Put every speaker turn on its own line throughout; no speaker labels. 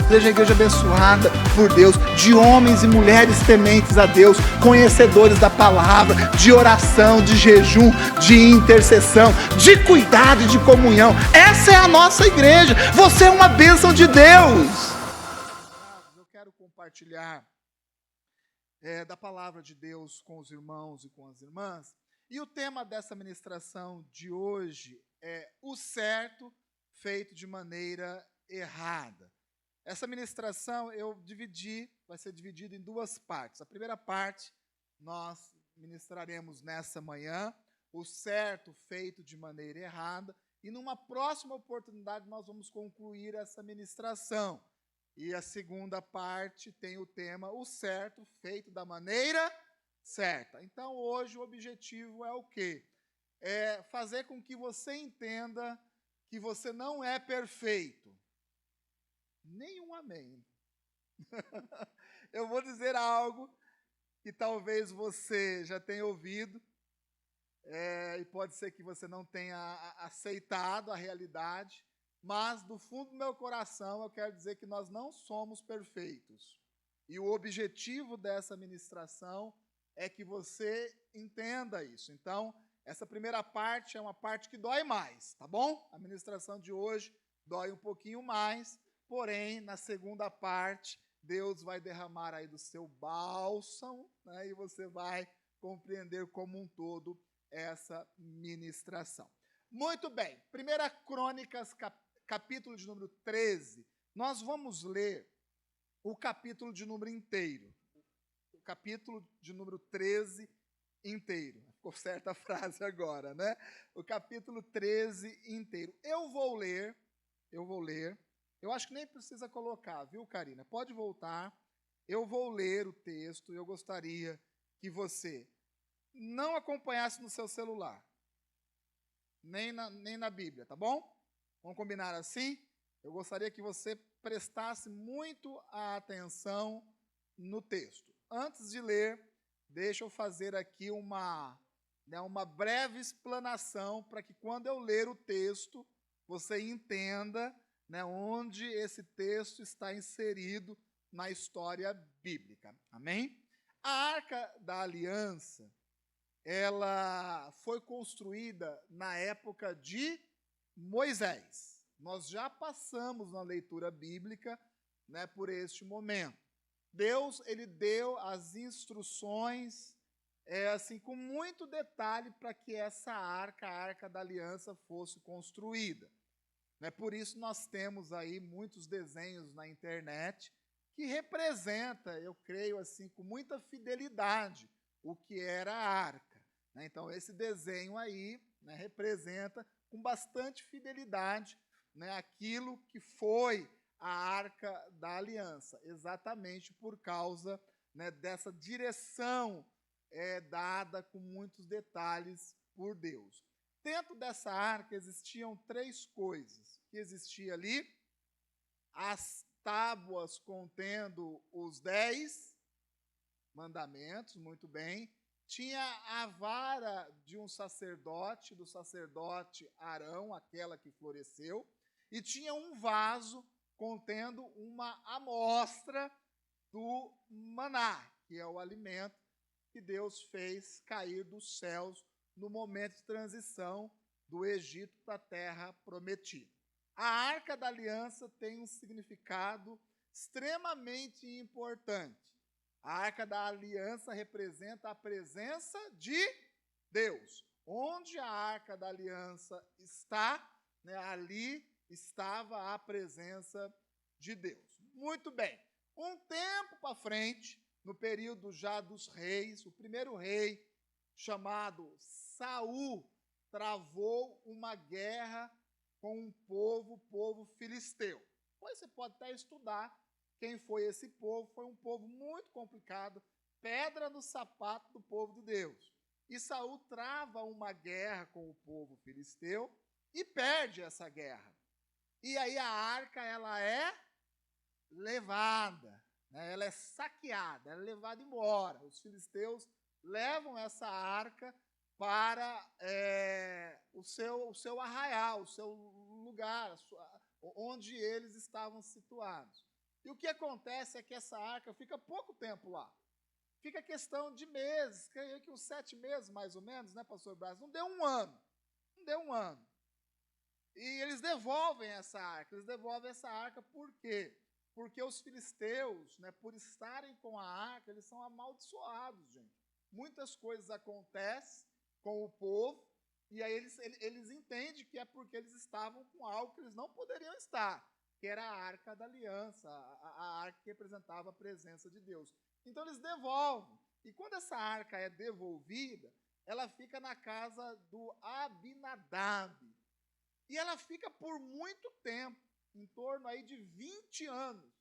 seja a igreja abençoada por Deus, de homens e mulheres tementes a Deus, conhecedores da palavra, de oração, de jejum, de intercessão, de cuidado e de comunhão. Essa é a nossa igreja. Você é uma bênção de Deus. Eu quero compartilhar da palavra de Deus com os irmãos e com as irmãs. E o tema dessa ministração de hoje é o certo feito de maneira errada. Essa ministração vai ser dividida em duas partes. A primeira parte nós ministraremos nessa manhã, o certo feito de maneira errada, e numa próxima oportunidade nós vamos concluir essa ministração. E a segunda parte tem o tema, o certo feito da maneira certa. Então hoje o objetivo é o quê? É fazer com que você entenda que você não é perfeito. Nenhum amém. Eu vou dizer algo que talvez você já tenha ouvido, e pode ser que você não tenha aceitado a realidade, mas do fundo do meu coração eu quero dizer que nós não somos perfeitos. E o objetivo dessa ministração é que você entenda isso. Então, essa primeira parte é uma parte que dói mais, tá bom? A ministração de hoje dói um pouquinho mais, porém, na segunda parte, Deus vai derramar aí do seu bálsamo, né, e você vai compreender como um todo essa ministração. Muito bem, 1 Crônicas, capítulo de número 13, nós vamos ler o capítulo de número inteiro. O capítulo de número 13 inteiro. Ficou certa a frase agora, né? O capítulo 13 inteiro. Eu vou ler. Eu acho que nem precisa colocar, viu, Karina? Pode voltar. Eu vou ler o texto. Eu gostaria que você não acompanhasse no seu celular, nem na Bíblia, tá bom? Vamos combinar assim? Eu gostaria que você prestasse muito a atenção no texto. Antes de ler, deixa eu fazer aqui uma breve explanação para que quando eu ler o texto, você entenda, né, onde esse texto está inserido na história bíblica. Amém? A Arca da Aliança, ela foi construída na época de Moisés. Nós já passamos na leitura bíblica, né, por este momento. Deus, ele deu as instruções, assim, com muito detalhe para que essa arca, a Arca da Aliança, fosse construída. Né? Por isso nós temos aí muitos desenhos na internet que representa, eu creio assim, com muita fidelidade, o que era a arca. Né? Então esse desenho aí, né, representa com bastante fidelidade, né, aquilo que foi a Arca da Aliança, exatamente por causa, né, dessa direção dada com muitos detalhes por Deus. Dentro dessa arca existiam três coisas que existia ali: as tábuas contendo os 10 mandamentos, muito bem. Tinha a vara de um sacerdote, do sacerdote Arão, aquela que floresceu, e tinha um vaso contendo uma amostra do maná, que é o alimento que Deus fez cair dos céus no momento de transição do Egito para a terra prometida. A Arca da Aliança tem um significado extremamente importante. A Arca da Aliança representa a presença de Deus. Onde a Arca da Aliança está, né, ali estava a presença de Deus. Muito bem. Um tempo para frente, no período já dos reis, o primeiro rei, chamado Saul, travou uma guerra com o povo filisteu. Depois você pode até estudar quem foi esse povo. Foi um povo muito complicado, pedra no sapato do povo de Deus. E Saul trava uma guerra com o povo filisteu e perde essa guerra. E aí a arca, ela é levada, né? Ela é saqueada, ela é levada embora. Os filisteus levam essa arca para o seu arraial, o seu lugar, onde eles estavam situados. E o que acontece é que essa arca fica pouco tempo lá. Fica questão de meses, creio que uns 7 meses mais ou menos, né, pastor Brás? Não deu um ano. Não deu um ano. E eles devolvem essa arca. Eles devolvem essa arca por quê? Porque os filisteus, né, por estarem com a arca, eles são amaldiçoados, gente. Muitas coisas acontecem com o povo, e aí eles entendem que é porque eles estavam com algo que eles não poderiam estar, que era a arca da aliança, a arca que representava a presença de Deus. Então eles devolvem. E quando essa arca é devolvida, ela fica na casa do Abinadab. E ela fica por muito tempo, em torno aí de 20 anos.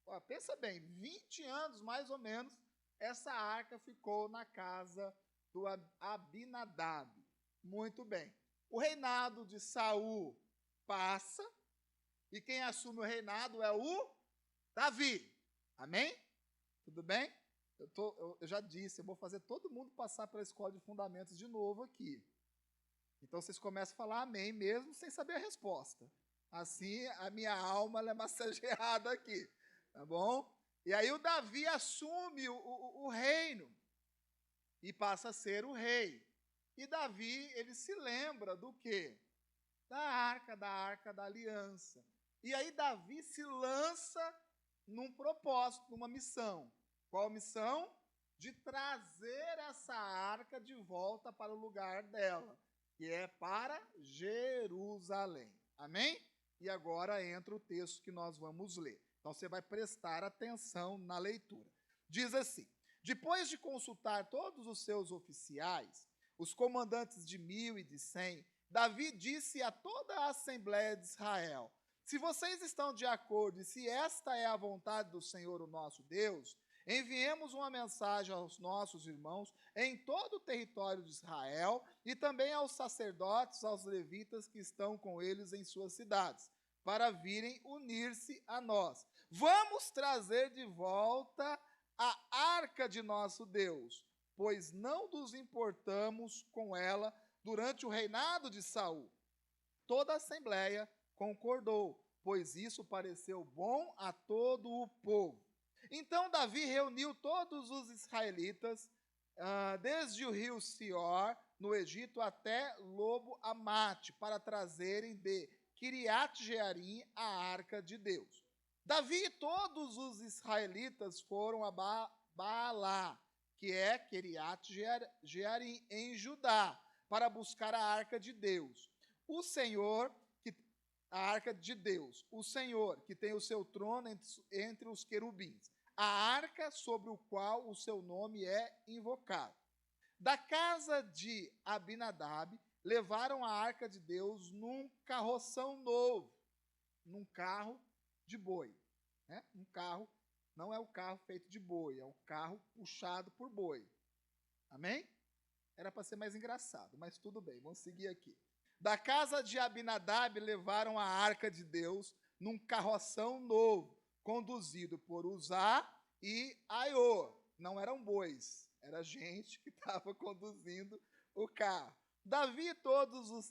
Ó, pensa bem, 20 anos mais ou menos, essa arca ficou na casa do Abinadab. Muito bem. O reinado de Saul passa, e quem assume o reinado é o Davi. Amém? Tudo bem? Eu já disse, eu vou fazer todo mundo passar pela escola de fundamentos de novo aqui. Então vocês começam a falar amém mesmo sem saber a resposta. Assim a minha alma é massageada aqui. Tá bom? E aí o Davi assume o reino e passa a ser o rei. E Davi, ele se lembra do quê? Da arca da aliança. E aí Davi se lança num propósito, numa missão. Qual missão? De trazer essa arca de volta para o lugar dela, que é para Jerusalém. Amém? E agora entra o texto que nós vamos ler. Então você vai prestar atenção na leitura. Diz assim: depois de consultar todos os seus oficiais, os comandantes de 1000 e de 100, Davi disse a toda a Assembleia de Israel: se vocês estão de acordo e se esta é a vontade do Senhor, o nosso Deus, enviemos uma mensagem aos nossos irmãos em todo o território de Israel e também aos sacerdotes, aos levitas que estão com eles em suas cidades, para virem unir-se a nós. Vamos trazer de volta a arca de nosso Deus, pois não nos importamos com ela durante o reinado de Saul. Toda a Assembleia concordou, pois isso pareceu bom a todo o povo. Então Davi reuniu todos os israelitas, desde o rio Sior, no Egito, até Lobo-Amate, para trazerem de Quiriate-Jearim a arca de Deus. Davi e todos os israelitas foram a Baalá, que é Quiriate-Jearim, em Judá, para buscar a arca de Deus. A arca de Deus, o Senhor, que tem o seu trono entre os querubins, a arca sobre o qual o seu nome é invocado. Da casa de Abinadab, levaram a arca de Deus num carroção novo, num carro de boi. Né? Um carro, não é o carro feito de boi, é o carro puxado por boi. Amém? Era para ser mais engraçado, mas tudo bem, vamos seguir aqui. Da casa de Abinadab levaram a arca de Deus num carroção novo, conduzido por Uzá e Aiô. Não eram bois, era gente que estava conduzindo o carro. Davi e todos os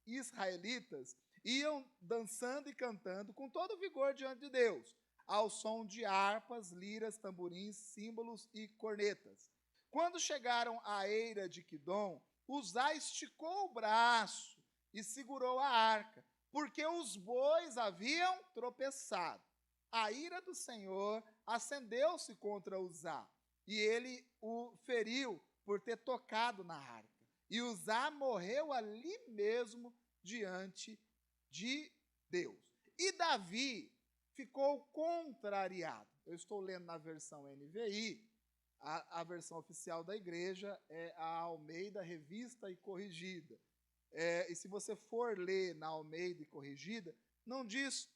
israelitas iam dançando e cantando com todo vigor diante de Deus, ao som de harpas, liras, tamborins, símbolos e cornetas. Quando chegaram à eira de Quidom, Uzá esticou o braço e segurou a arca, porque os bois haviam tropeçado. A ira do Senhor acendeu-se contra Uzá, e ele o feriu por ter tocado na arca. E Uzá morreu ali mesmo diante de Deus. E Davi ficou contrariado. Eu estou lendo na versão NVI. A versão oficial da igreja é a Almeida Revista e Corrigida. E se você for ler na Almeida e Corrigida, não diz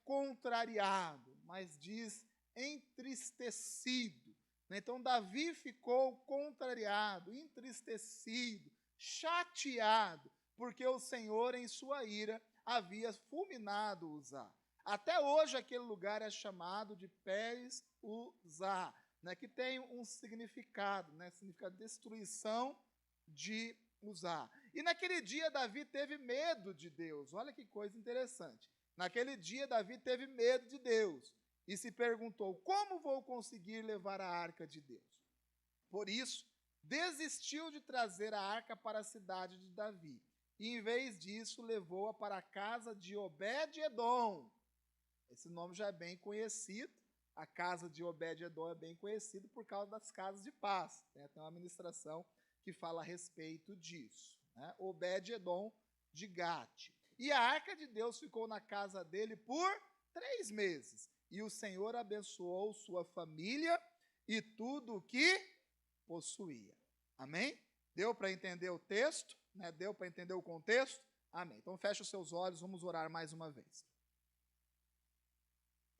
contrariado, mas diz entristecido. Então Davi ficou contrariado, entristecido, chateado, porque o Senhor, em sua ira, havia fulminado Uzá. Até hoje aquele lugar é chamado de Pérez Uzá, né, que tem um significado, né, significa destruição de Uzá. E naquele dia Davi teve medo de Deus. Olha que coisa interessante. Naquele dia, Davi teve medo de Deus e se perguntou: como vou conseguir levar a arca de Deus? Por isso, desistiu de trazer a arca para a cidade de Davi e, em vez disso, levou-a para a casa de Obed-Edom. Esse nome já é bem conhecido. A casa de Obed-Edom é bem conhecida por causa das casas de paz. Tem até uma ministração que fala a respeito disso. Né? Obed-Edom de Gate. E a arca de Deus ficou na casa dele por 3 meses. E o Senhor abençoou sua família e tudo o que possuía. Amém? Deu para entender o texto? Né? Deu para entender o contexto? Amém. Então fecha os seus olhos, vamos orar mais uma vez.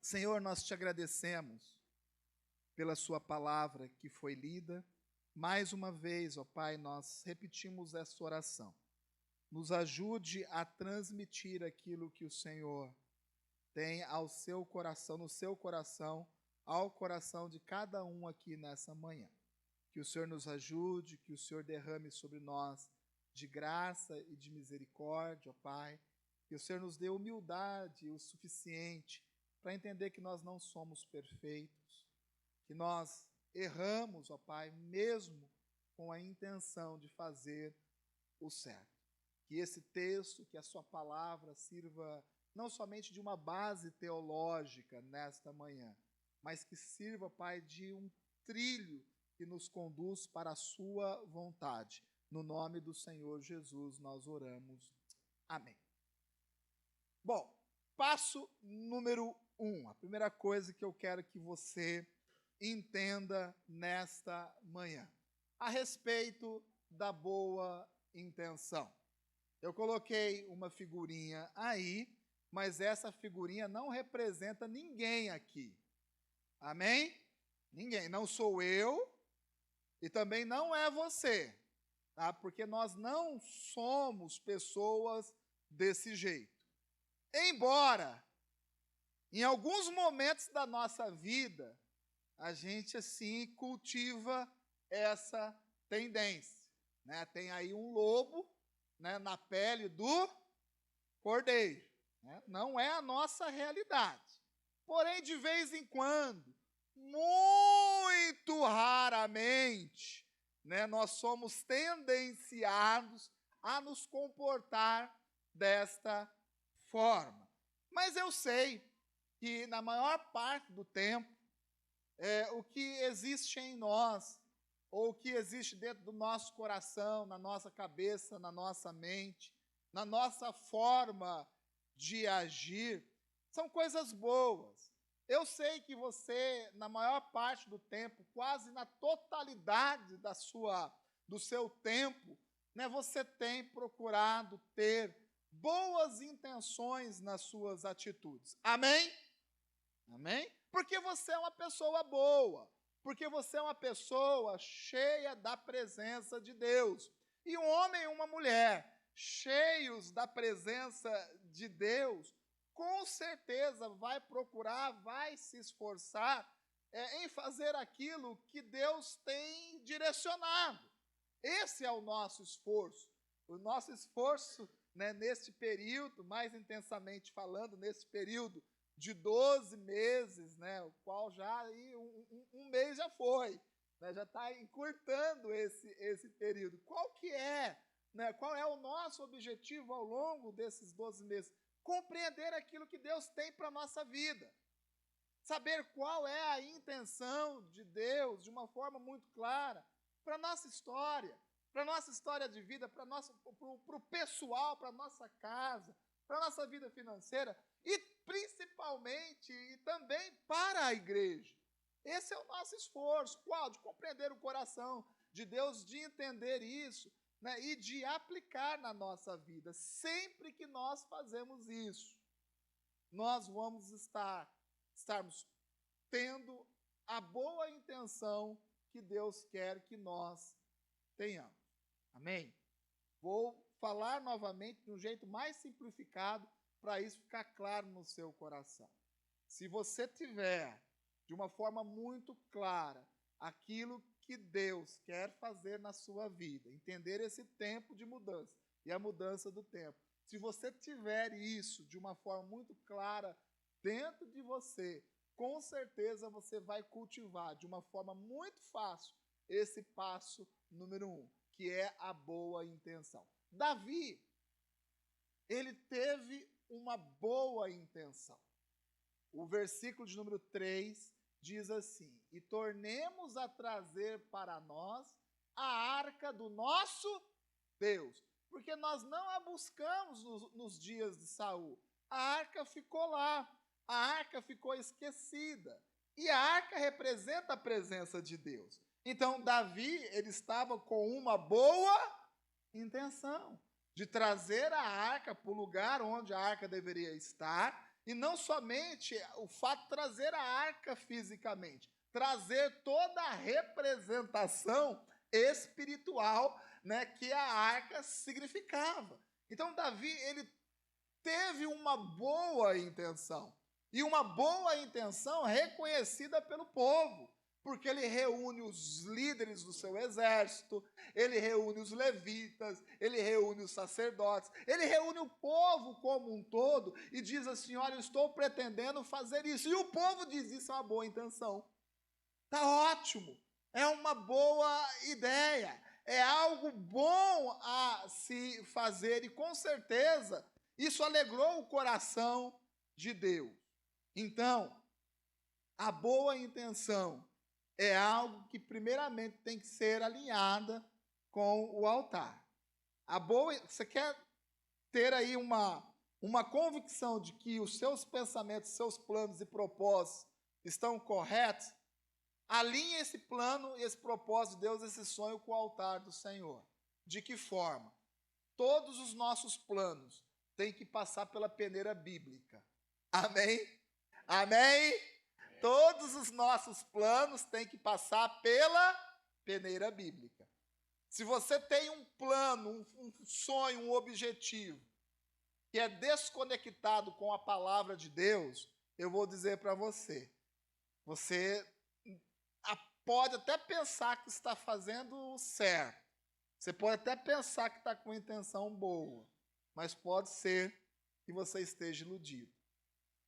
Senhor, nós te agradecemos pela sua palavra que foi lida. Mais uma vez, ó Pai, nós repetimos essa oração. Nos ajude a transmitir aquilo que o Senhor tem ao seu coração, no seu coração, ao coração de cada um aqui nessa manhã. Que o Senhor nos ajude, que o Senhor derrame sobre nós de graça e de misericórdia, ó Pai. Que o Senhor nos dê humildade o suficiente para entender que nós não somos perfeitos, que nós erramos, ó Pai, mesmo com a intenção de fazer o certo. Que esse texto, que a sua palavra sirva não somente de uma base teológica nesta manhã, mas que sirva, Pai, de um trilho que nos conduz para a sua vontade. No nome do Senhor Jesus nós oramos. Amém. Bom, passo número 1. A primeira coisa que eu quero que você entenda nesta manhã, a respeito da boa intenção. Eu coloquei uma figurinha aí, mas essa figurinha não representa ninguém aqui. Amém? Ninguém. Não sou eu e também não é você, tá? Porque nós não somos pessoas desse jeito. Embora, em alguns momentos da nossa vida, a gente assim cultiva essa tendência, né? Tem aí um lobo, né, na pele do cordeiro, né? Não é a nossa realidade. Porém, de vez em quando, muito raramente, né, nós somos tendenciados a nos comportar desta forma. Mas eu sei que na maior parte do tempo, o que existe em nós, ou o que existe dentro do nosso coração, na nossa cabeça, na nossa mente, na nossa forma de agir, são coisas boas. Eu sei que você, na maior parte do tempo, quase na totalidade do seu tempo, né, você tem procurado ter boas intenções nas suas atitudes. Amém? Amém? Porque você é uma pessoa boa. Porque você é uma pessoa cheia da presença de Deus. E um homem e uma mulher cheios da presença de Deus, com certeza vai procurar, vai se esforçar em fazer aquilo que Deus tem direcionado. Esse é o nosso esforço. O nosso esforço, né, neste período, mais intensamente falando, nesse período de 12 meses, né, o qual já aí um mês já foi, né, já está encurtando esse período. Qual que é, né, qual é o nosso objetivo ao longo desses 12 meses? Compreender aquilo que Deus tem para a nossa vida. Saber qual é a intenção de Deus, de uma forma muito clara, para a nossa história de vida, para o pessoal, para a nossa casa, para a nossa vida financeira, e principalmente e também para a igreja. Esse é o nosso esforço. Qual? De compreender o coração de Deus, de entender isso, né, e de aplicar na nossa vida. Sempre que nós fazemos isso, nós vamos estarmos tendo a boa intenção que Deus quer que nós tenhamos. Amém? Vou falar novamente de um jeito mais simplificado para isso ficar claro no seu coração. Se você tiver de uma forma muito clara aquilo que Deus quer fazer na sua vida, entender esse tempo de mudança e a mudança do tempo, Se você tiver isso de uma forma muito clara dentro de você, com certeza você vai cultivar de uma forma muito fácil esse passo número 1, que é a boa intenção. Davi, ele teve uma boa intenção. O versículo de número 3 diz assim: e tornemos a trazer para nós a arca do nosso Deus. Porque nós não a buscamos nos dias de Saul. A arca ficou lá. A arca ficou esquecida. E a arca representa a presença de Deus. Então, Davi, ele estava com uma boa intenção de trazer a arca para o lugar onde a arca deveria estar. E não somente o fato de trazer a arca fisicamente, trazer toda a representação espiritual, né, que a arca significava. Então, Davi, ele teve uma boa intenção. E uma boa intenção reconhecida pelo povo, porque ele reúne os líderes do seu exército, ele reúne os levitas, ele reúne os sacerdotes, ele reúne o povo como um todo e diz assim: olha, eu estou pretendendo fazer isso. E o povo diz: isso é uma boa intenção. Está ótimo, é uma boa ideia, é algo bom a se fazer e com certeza isso alegrou o coração de Deus. Então, a boa intenção é algo que primeiramente tem que ser alinhada com o altar. Você quer ter aí uma convicção de que os seus pensamentos, seus planos e propósitos estão corretos? Alinhe esse plano e esse propósito de Deus, esse sonho com o altar do Senhor. De que forma? Todos os nossos planos têm que passar pela peneira bíblica. Amém? Amém? Todos os nossos planos têm que passar pela peneira bíblica. Se você tem um plano, um sonho, um objetivo, que é desconectado com a palavra de Deus, eu vou dizer para você, você pode até pensar que está fazendo certo, você pode até pensar que está com intenção boa, mas pode ser que você esteja iludido.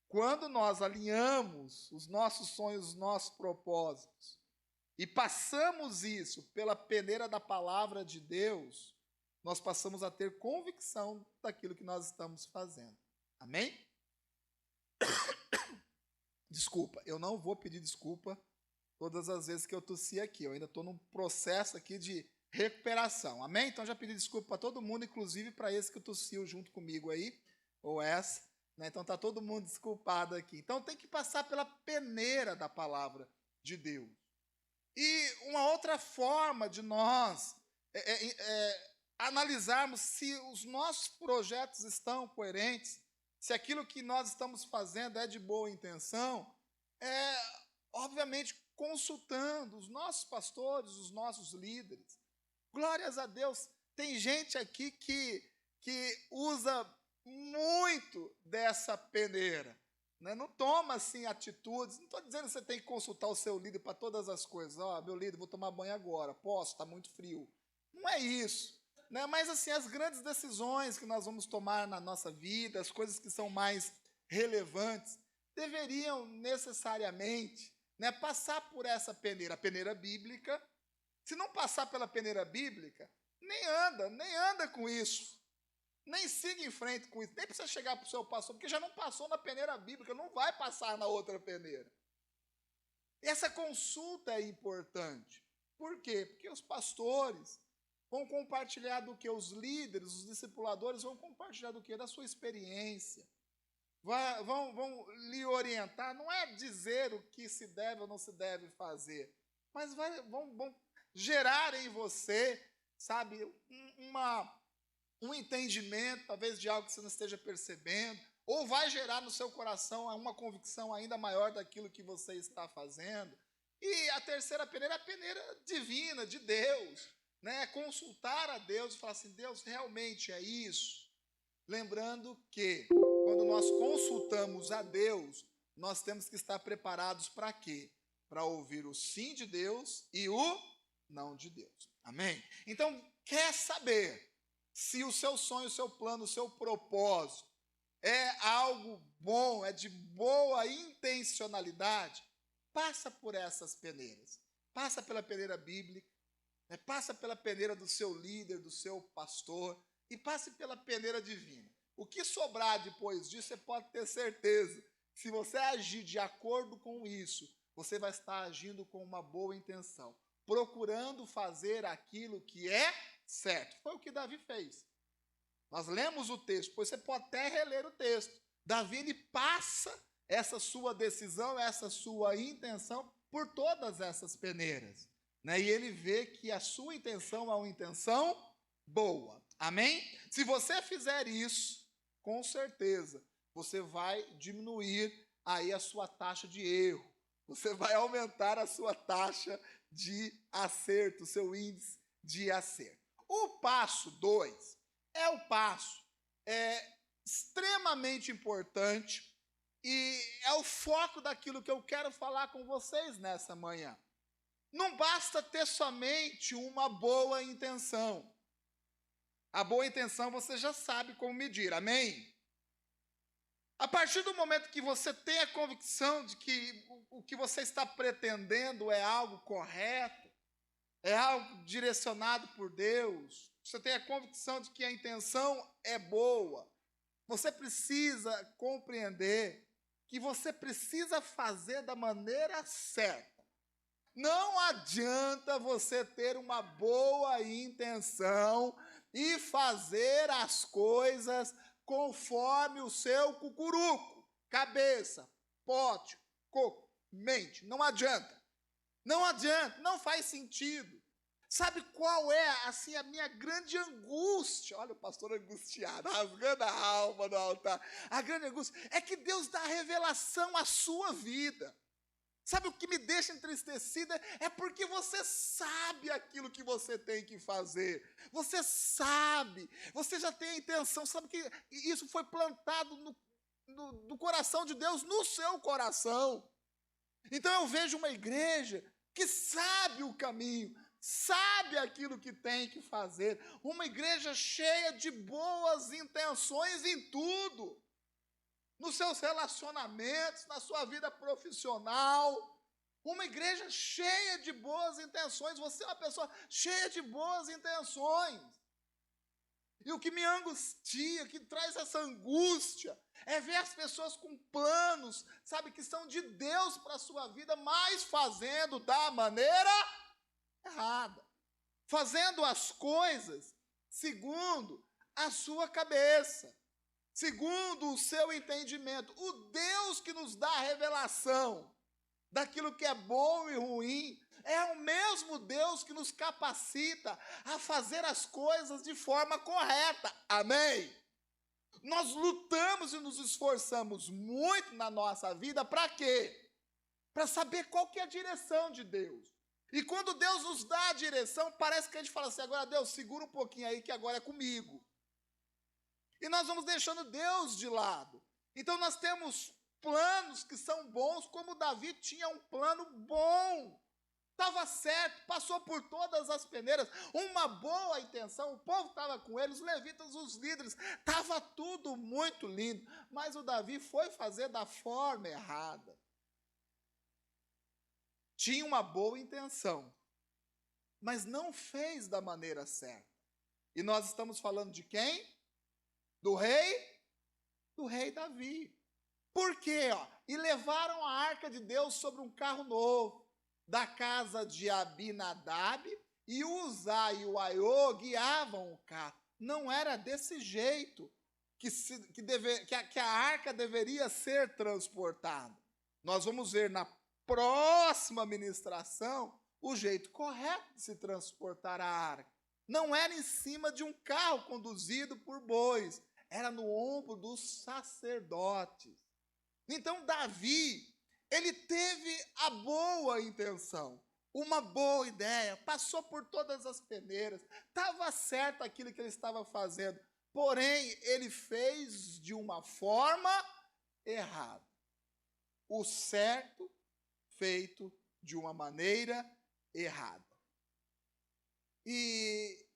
Quando nós alinhamos os nossos sonhos, os nossos propósitos, e passamos isso pela peneira da palavra de Deus, nós passamos a ter convicção daquilo que nós estamos fazendo. Amém? Desculpa, eu não vou pedir desculpa todas as vezes que eu tossi aqui. Eu ainda estou num processo aqui de recuperação. Amém? Então já pedi desculpa para todo mundo, inclusive para esse que tossiu junto comigo aí, ou essa. Né? Então está todo mundo desculpado aqui. Então tem que passar pela peneira da palavra de Deus. E uma outra forma de nós analisarmos se os nossos projetos estão coerentes, se aquilo que nós estamos fazendo é de boa intenção, obviamente, consultando os nossos pastores, os nossos líderes. Glórias a Deus, tem gente aqui que usa muito dessa peneira. Né? Não toma assim atitudes, não estou dizendo que você tem que consultar o seu líder para todas as coisas. Meu líder, vou tomar banho agora, posso, está muito frio. Não é isso. Né? Mas assim, as grandes decisões que nós vamos tomar na nossa vida, as coisas que são mais relevantes, deveriam necessariamente, né, passar por essa peneira, a peneira bíblica. Se não passar pela peneira bíblica, nem anda com isso. Nem siga em frente com isso, nem precisa chegar para o seu pastor, porque já não passou na peneira bíblica, não vai passar na outra peneira. Essa consulta é importante. Por quê? Porque os pastores vão compartilhar do que? Os líderes, os discipuladores vão compartilhar do que? Da sua experiência. Vão lhe orientar, não é dizer o que se deve ou não se deve fazer, mas vão gerar em você, sabe, um entendimento, talvez de algo que você não esteja percebendo, ou vai gerar no seu coração uma convicção ainda maior daquilo que você está fazendo. E a terceira peneira é a peneira divina, de Deus, né? Consultar a Deus e falar assim: Deus, realmente é isso? Lembrando que, quando nós consultamos a Deus, nós temos que estar preparados para quê? Para ouvir o sim de Deus e o não de Deus. Amém? Então, quer saber Se o seu sonho, o seu plano, o seu propósito é algo bom, é de boa intencionalidade, passa por essas peneiras. Passa pela peneira bíblica, passa pela peneira do seu líder, do seu pastor, e passe pela peneira divina. O que sobrar depois disso, você pode ter certeza. Se você agir de acordo com isso, você vai estar agindo com uma boa intenção, procurando fazer aquilo que é certo. Foi o que Davi fez. Nós lemos o texto, pois você pode até reler o texto. Davi, ele passa essa sua decisão, essa sua intenção por todas essas peneiras, né? E ele vê que a sua intenção é uma intenção boa. Amém? Se você fizer isso, com certeza, você vai diminuir aí a sua taxa de erro. Você vai aumentar a sua taxa de acerto, o seu índice de acerto. O passo 2 é o passo extremamente importante e é o foco daquilo que eu quero falar com vocês nessa manhã. Não basta ter somente uma boa intenção. A boa intenção você já sabe como medir, amém? A partir do momento que você tem a convicção de que o que você está pretendendo é algo correto, é algo direcionado por Deus, você tem a convicção de que a intenção é boa, você precisa compreender que você precisa fazer da maneira certa. Não adianta você ter uma boa intenção e fazer as coisas conforme o seu cucuruco, cabeça, pote, coco, mente. Não adianta. Não adianta, não faz sentido. Sabe qual é, assim, a minha grande angústia? Olha o pastor angustiado, rasgando a alma no altar. A grande angústia é que Deus dá revelação à sua vida. Sabe o que me deixa entristecida? É porque você sabe aquilo que você tem que fazer. Você sabe, você já tem a intenção, sabe que isso foi plantado no coração de Deus, no seu coração. Então eu vejo uma igreja que sabe o caminho, sabe aquilo que tem que fazer. Uma igreja cheia de boas intenções em tudo. Nos seus relacionamentos, na sua vida profissional. Uma igreja cheia de boas intenções. Você é uma pessoa cheia de boas intenções. E o que me angustia, que traz essa angústia, é ver as pessoas com planos, sabe, que são de Deus para a sua vida, mas fazendo da maneira errada. Fazendo as coisas segundo a sua cabeça. Segundo o seu entendimento. O Deus que nos dá a revelação daquilo que é bom e ruim é o mesmo Deus que nos capacita a fazer as coisas de forma correta. Amém? Nós lutamos e nos esforçamos muito na nossa vida para quê? Para saber qual que é a direção de Deus. E quando Deus nos dá a direção, parece que a gente fala assim, agora Deus, segura um pouquinho aí que agora é comigo. E nós vamos deixando Deus de lado. Então nós temos planos que são bons, como Davi tinha um plano bom. Estava certo, passou por todas as peneiras, uma boa intenção, o povo estava com ele, os levitas, os líderes, estava tudo muito lindo. Mas o Davi foi fazer da forma errada. Tinha uma boa intenção, mas não fez da maneira certa. E nós estamos falando de quem? Do rei Davi. Por quê? E levaram a arca de Deus sobre um carro novo, da casa de Abinadab, e o Uzá e o Aiô guiavam o carro. Não era desse jeito que a arca deveria ser transportada. Nós vamos ver na próxima ministração o jeito correto de se transportar a arca. Não era em cima de um carro conduzido por bois, era no ombro dos sacerdotes. Então Davi, ele teve a boa intenção, uma boa ideia, passou por todas as peneiras, estava certo aquilo que ele estava fazendo, porém ele fez de uma forma errada. O certo feito de uma maneira errada. E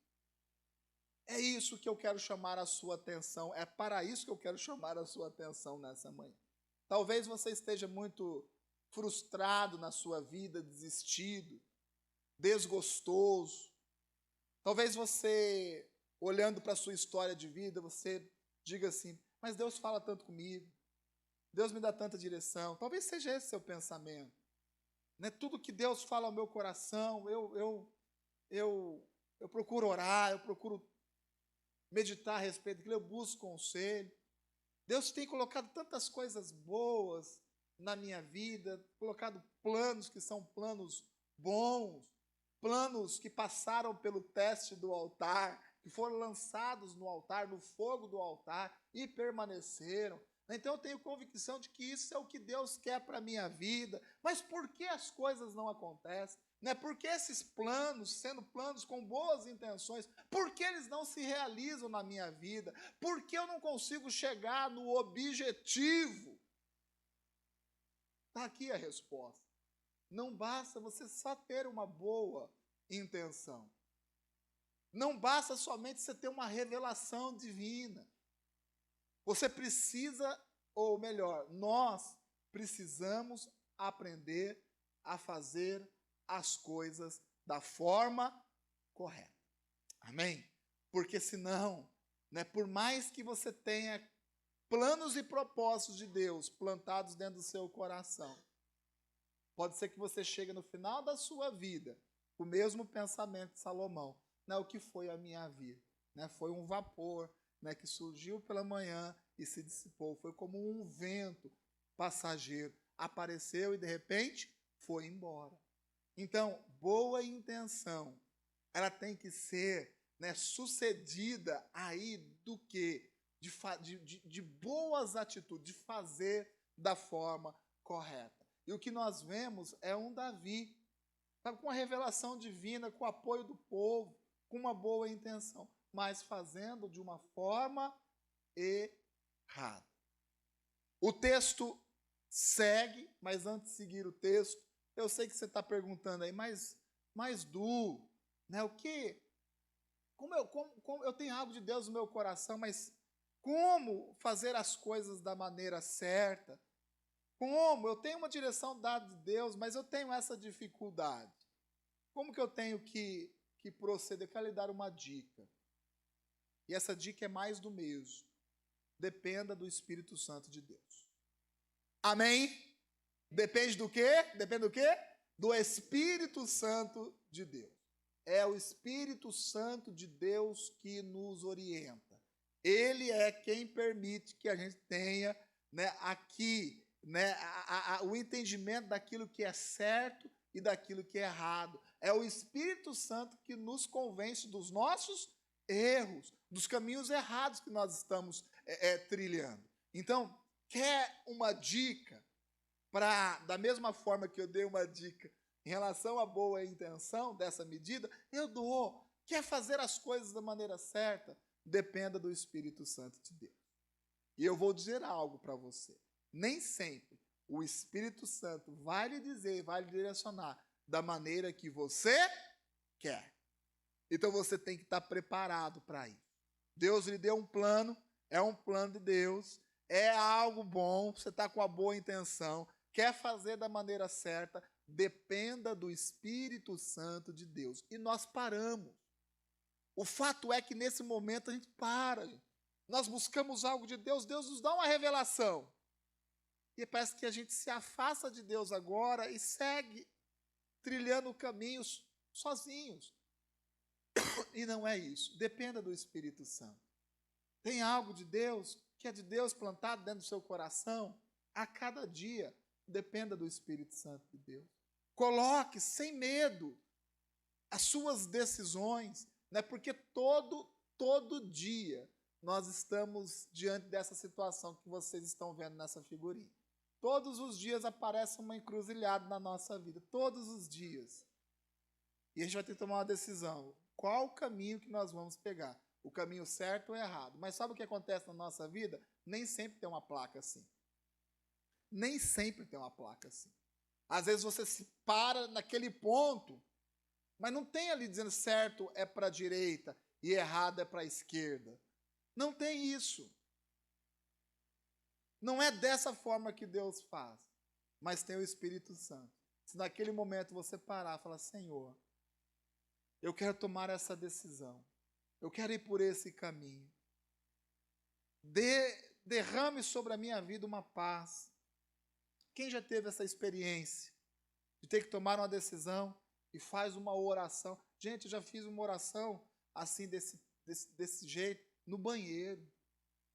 É isso que eu quero chamar a sua atenção, é para isso que eu quero chamar a sua atenção nessa manhã. Talvez você esteja muito frustrado na sua vida, desistido, desgostoso. Talvez você, olhando para a sua história de vida, você diga assim, mas Deus fala tanto comigo, Deus me dá tanta direção. Talvez seja esse seu pensamento. Né? Tudo que Deus fala ao meu coração, eu procuro orar, eu procuro meditar a respeito daquilo, eu busco conselho. Deus tem colocado tantas coisas boas na minha vida, colocado planos que são planos bons, planos que passaram pelo teste do altar, que foram lançados no altar, no fogo do altar e permaneceram. Então eu tenho convicção de que isso é o que Deus quer para a minha vida. Mas por que as coisas não acontecem? Né? Por que esses planos, sendo planos com boas intenções, por que eles não se realizam na minha vida? Por que eu não consigo chegar no objetivo? Está aqui a resposta. Não basta você só ter uma boa intenção. Não basta somente você ter uma revelação divina. Você precisa, ou melhor, nós precisamos aprender a fazer as coisas da forma correta. Amém? Porque senão, né, por mais que você tenha planos e propósitos de Deus plantados dentro do seu coração, pode ser que você chegue no final da sua vida com o mesmo pensamento de Salomão. Né, o que foi a minha vida? Né, foi um vapor, né, que surgiu pela manhã e se dissipou. Foi como um vento passageiro. Apareceu e de repente foi embora. Então, boa intenção, ela tem que ser, né, sucedida aí do quê? De boas atitudes, de fazer da forma correta. E o que nós vemos é um Davi, sabe, com a revelação divina, com o apoio do povo, com uma boa intenção, mas fazendo de uma forma errada. O texto segue, mas antes de seguir o texto, eu sei que você está perguntando aí, mas Du, né, o que? Como eu tenho algo de Deus no meu coração, mas como fazer as coisas da maneira certa? Como? Eu tenho uma direção dada de Deus, mas eu tenho essa dificuldade. Como que eu tenho que proceder? Eu quero lhe dar uma dica. E essa dica é mais do mesmo. Dependa do Espírito Santo de Deus. Amém? Depende do quê? Depende do quê? Do Espírito Santo de Deus. É o Espírito Santo de Deus que nos orienta. Ele é quem permite que a gente tenha, né, aqui, né, o entendimento daquilo que é certo e daquilo que é errado. É o Espírito Santo que nos convence dos nossos erros, dos caminhos errados que nós estamos trilhando. Então, quer uma dica para, da mesma forma que eu dei uma dica em relação à boa intenção dessa medida, eu dou. Quer fazer as coisas da maneira certa? Dependa do Espírito Santo de Deus. E eu vou dizer algo para você. Nem sempre o Espírito Santo vai lhe dizer, vai lhe direcionar da maneira que você quer. Então você tem que estar preparado para isso. Deus lhe deu um plano, é um plano de Deus, é algo bom, você está com a boa intenção, quer fazer da maneira certa, dependa do Espírito Santo de Deus. E nós paramos. O fato é que nesse momento a gente para. Nós buscamos algo de Deus, Deus nos dá uma revelação. E parece que a gente se afasta de Deus agora e segue trilhando caminhos sozinhos. E não é isso. Dependa do Espírito Santo. Tem algo de Deus, que é de Deus plantado dentro do seu coração, a cada dia. Dependa do Espírito Santo de Deus. Coloque sem medo as suas decisões, né? Porque todo dia nós estamos diante dessa situação que vocês estão vendo nessa figurinha. Todos os dias aparece uma encruzilhada na nossa vida. Todos os dias. E a gente vai ter que tomar uma decisão. Qual o caminho que nós vamos pegar? O caminho certo ou errado? Mas sabe o que acontece na nossa vida? Nem sempre tem uma placa assim. Nem sempre tem uma placa assim. Às vezes você se para naquele ponto, mas não tem ali dizendo certo é para a direita, e errado é para a esquerda. Não tem isso. Não é dessa forma que Deus faz, mas tem o Espírito Santo. Se naquele momento você parar e falar, Senhor, eu quero tomar essa decisão, eu quero ir por esse caminho. Derrame sobre a minha vida uma paz. Quem já teve essa experiência de ter que tomar uma decisão e faz uma oração? Gente, eu já fiz uma oração assim, desse jeito, no banheiro.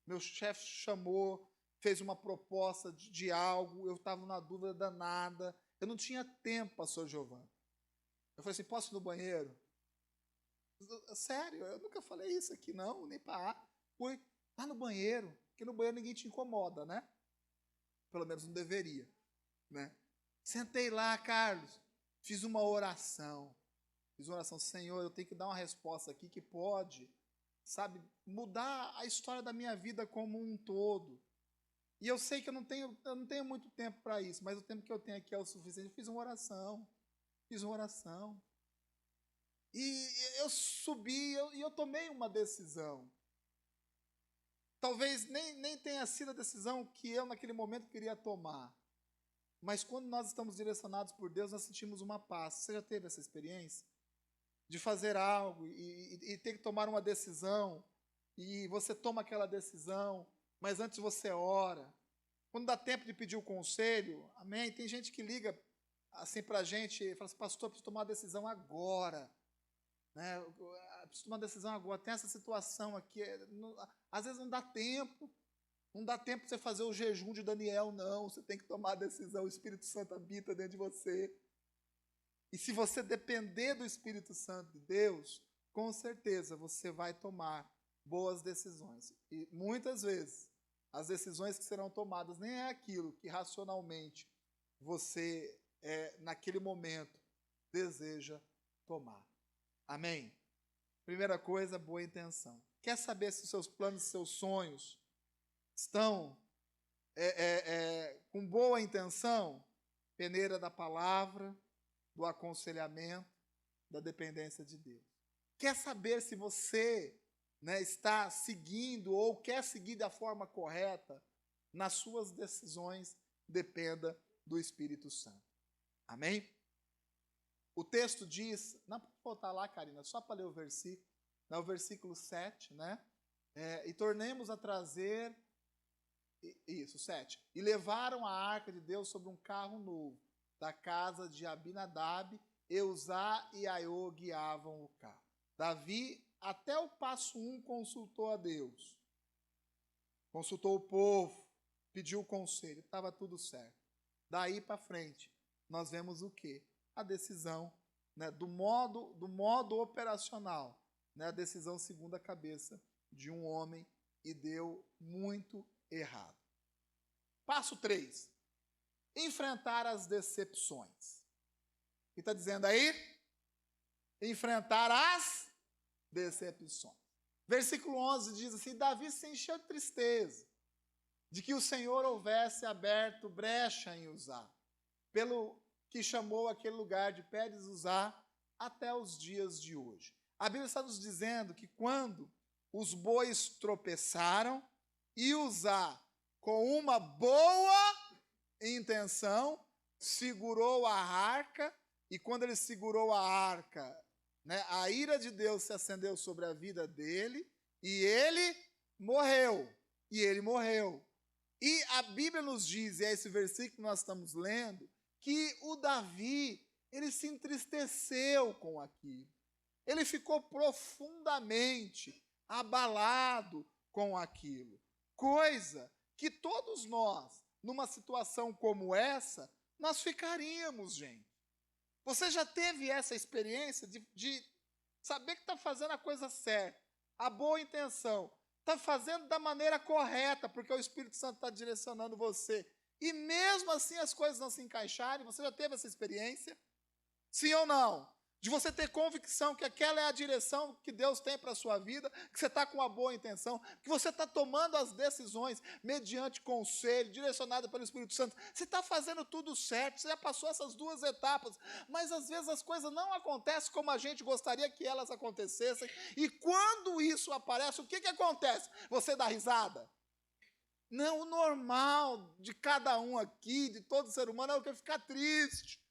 Meu chefe chamou, fez uma proposta de algo, eu estava na dúvida danada, eu não tinha tempo, pastor Giovanni. Eu falei assim, posso ir no banheiro? Sério, eu nunca falei isso aqui não, nem para. Fui lá no banheiro, porque no banheiro ninguém te incomoda, né? Pelo menos não deveria, né? Sentei lá, Carlos, fiz uma oração. Senhor, eu tenho que dar uma resposta aqui que pode, sabe, mudar a história da minha vida como um todo. E eu sei que eu não tenho muito tempo para isso, mas o tempo que eu tenho aqui é o suficiente. Eu fiz uma oração. E eu subi e eu tomei uma decisão. Talvez nem tenha sido a decisão que eu naquele momento queria tomar. Mas quando nós estamos direcionados por Deus, nós sentimos uma paz. Você já teve essa experiência? De fazer algo e ter que tomar uma decisão, e você toma aquela decisão, mas antes você ora. Quando dá tempo de pedir o conselho, amém? Tem gente que liga assim para a gente e fala assim, pastor, eu preciso tomar uma decisão agora. Né? Eu preciso tomar uma decisão agora. Tem essa situação aqui. Às vezes não dá tempo. Não dá tempo de você fazer o jejum de Daniel, não. Você tem que tomar a decisão. O Espírito Santo habita dentro de você. E se você depender do Espírito Santo de Deus, com certeza você vai tomar boas decisões. E muitas vezes, as decisões que serão tomadas nem é aquilo que racionalmente você, naquele momento, deseja tomar. Amém? Primeira coisa, boa intenção. Quer saber se os seus planos, seus sonhos estão com boa intenção? Peneira da palavra, do aconselhamento, da dependência de Deus. Quer saber se você, né, está seguindo ou quer seguir da forma correta? Nas suas decisões, dependa do Espírito Santo. Amém? O texto diz, não pode voltar lá, Karina, só para ler o versículo, o versículo 7, né? E tornemos a trazer, isso, 7. E levaram a arca de Deus sobre um carro novo, da casa de Abinadab, Eusá e Aiô guiavam o carro. Davi, até o passo 1, consultou a Deus. Consultou o povo, pediu conselho, estava tudo certo. Daí para frente, nós vemos o quê? A decisão, né, do modo operacional, né, a decisão segundo a cabeça de um homem, e deu muito errado. Passo 3. Enfrentar as decepções. O que está dizendo aí? Enfrentar as decepções. Versículo 11 diz assim, Davi se encheu de tristeza, de que o Senhor houvesse aberto brecha em Uzá, pelo que chamou aquele lugar de Pérez Uzá até os dias de hoje. A Bíblia está nos dizendo que quando os bois tropeçaram, e Uzá, com uma boa intenção, segurou a arca, e quando ele segurou a arca, né, a ira de Deus se acendeu sobre a vida dele, e ele morreu. E a Bíblia nos diz, e é esse versículo que nós estamos lendo, que o Davi, ele se entristeceu com aquilo. Ele ficou profundamente abalado com aquilo. Coisa que todos nós, numa situação como essa, nós ficaríamos, gente. Você já teve essa experiência de saber que está fazendo a coisa certa, a boa intenção, está fazendo da maneira correta, porque o Espírito Santo está direcionando você, e mesmo assim as coisas não se encaixarem? Você já teve essa experiência? Sim ou não? de você ter convicção que aquela é a direção que Deus tem para a sua vida, que você está com uma boa intenção, que você está tomando as decisões mediante conselho, direcionado pelo Espírito Santo. Você está fazendo tudo certo, você já passou essas duas etapas, mas às vezes as coisas não acontecem como a gente gostaria que elas acontecessem, e quando isso aparece, o que acontece? Você dá risada? Não, o normal de cada um aqui, de todo ser humano, é o que ficar triste,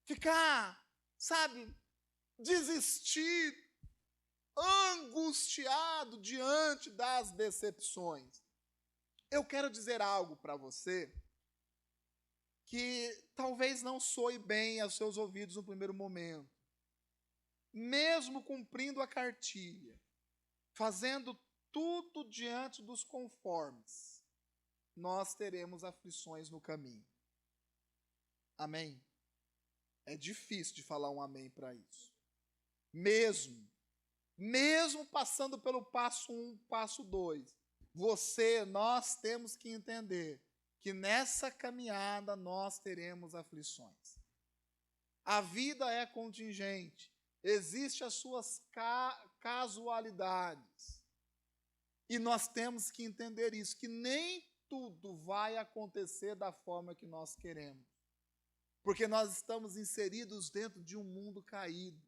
ficar, sabe, desistir, angustiado diante das decepções. Eu quero dizer algo para você que talvez não soe bem aos seus ouvidos no primeiro momento. Mesmo cumprindo a cartilha, fazendo tudo diante dos conformes, nós teremos aflições no caminho. Amém? É difícil de falar um amém para isso. Mesmo passando pelo passo 1, passo 2, nós temos que entender que nessa caminhada nós teremos aflições. A vida é contingente, existem as suas casualidades. E nós temos que entender isso, que nem tudo vai acontecer da forma que nós queremos. Porque nós estamos inseridos dentro de um mundo caído,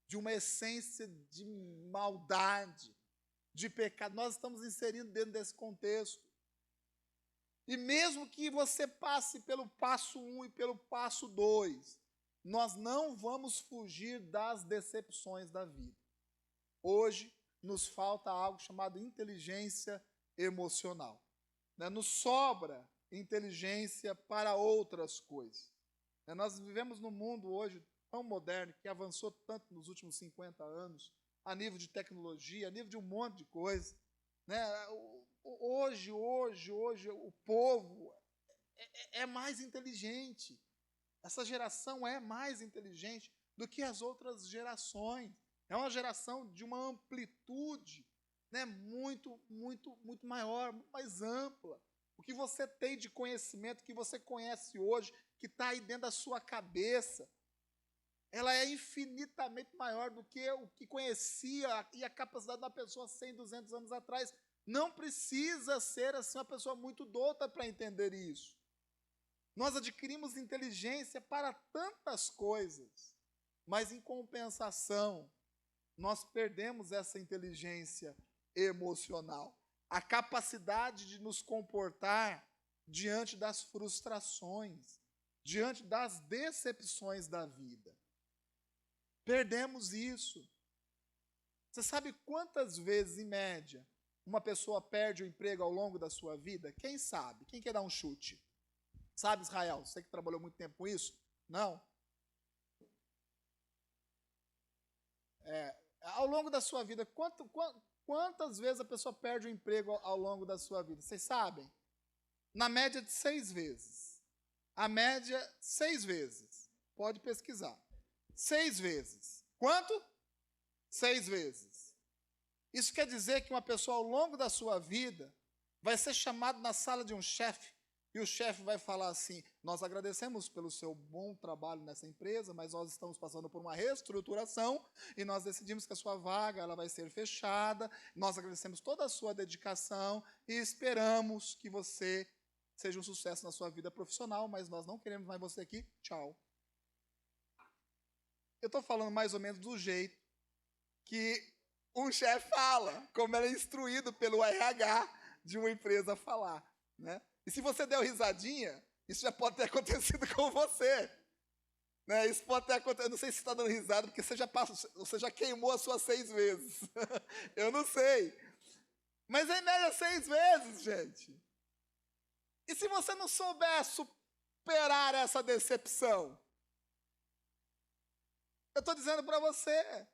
de uma essência de maldade, de pecado. Nós estamos inseridos dentro desse contexto. E mesmo que você passe pelo passo 1 e pelo passo 2, nós não vamos fugir das decepções da vida. Hoje nos falta algo chamado inteligência emocional. Nos sobra inteligência para outras coisas. Nós vivemos num mundo hoje tão moderno, que avançou tanto nos últimos 50 anos, a nível de tecnologia, a nível de um monte de coisa. Hoje, o povo é mais inteligente. Essa geração é mais inteligente do que as outras gerações. É uma geração de uma amplitude, muito maior, muito mais ampla. O que você tem de conhecimento, que você conhece hoje, que está aí dentro da sua cabeça, ela é infinitamente maior do que o que conhecia e a capacidade da pessoa 100, 200 anos atrás. Não precisa ser assim uma pessoa muito douta para entender isso. Nós adquirimos inteligência para tantas coisas, mas em compensação, nós perdemos essa inteligência emocional, a capacidade de nos comportar diante das frustrações, diante das decepções da vida. Perdemos isso. Você sabe quantas vezes, em média, uma pessoa perde o emprego ao longo da sua vida? Quem sabe? Quem quer dar um chute? Sabe, Israel? Você que trabalhou muito tempo com isso? Não? Ao longo da sua vida, quantas vezes a pessoa perde o emprego ao longo da sua vida? Vocês sabem? Na média de 6 vezes. A média, 6 vezes. Pode pesquisar. 6 vezes. Quanto? 6 vezes. Isso quer dizer que uma pessoa, ao longo da sua vida, vai ser chamada na sala de um chefe, e o chefe vai falar assim: nós agradecemos pelo seu bom trabalho nessa empresa, mas nós estamos passando por uma reestruturação e nós decidimos que a sua vaga ela vai ser fechada. Nós agradecemos toda a sua dedicação e esperamos que você seja um sucesso na sua vida profissional, mas nós não queremos mais você aqui. Tchau. Eu estou falando mais ou menos do jeito que um chefe fala, como ele é instruído pelo RH de uma empresa a falar, E se você deu risadinha, isso já pode ter acontecido com você. Isso pode ter acontecido. Eu não sei se você está dando risada, porque você já queimou as suas 6 vezes. Eu não sei. Mas em média 6 vezes, gente. E se você não souber superar essa decepção? Eu estou dizendo para você,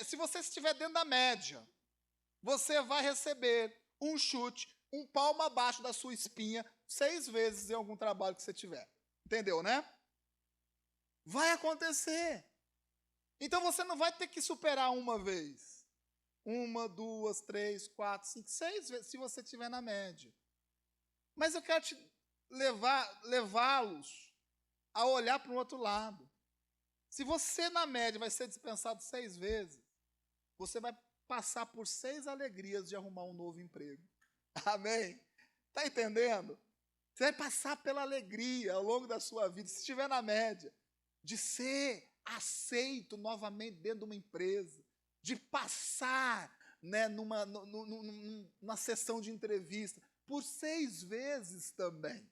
se você estiver dentro da média, você vai receber um chute, um palmo abaixo da sua espinha 6 vezes em algum trabalho que você tiver. Entendeu, né? Vai acontecer. Então você não vai ter que superar uma vez. 1, 2, 3, 4, 5, 6 vezes, se você estiver na média. Mas eu quero levá-los a olhar para o outro lado. Se você, na média, vai ser dispensado 6 vezes, você vai passar por 6 alegrias de arrumar um novo emprego. Amém? Está entendendo? Você vai passar pela alegria ao longo da sua vida, se estiver na média, de ser aceito novamente dentro de uma empresa, de passar, né, numa sessão de entrevista, por 6 vezes também.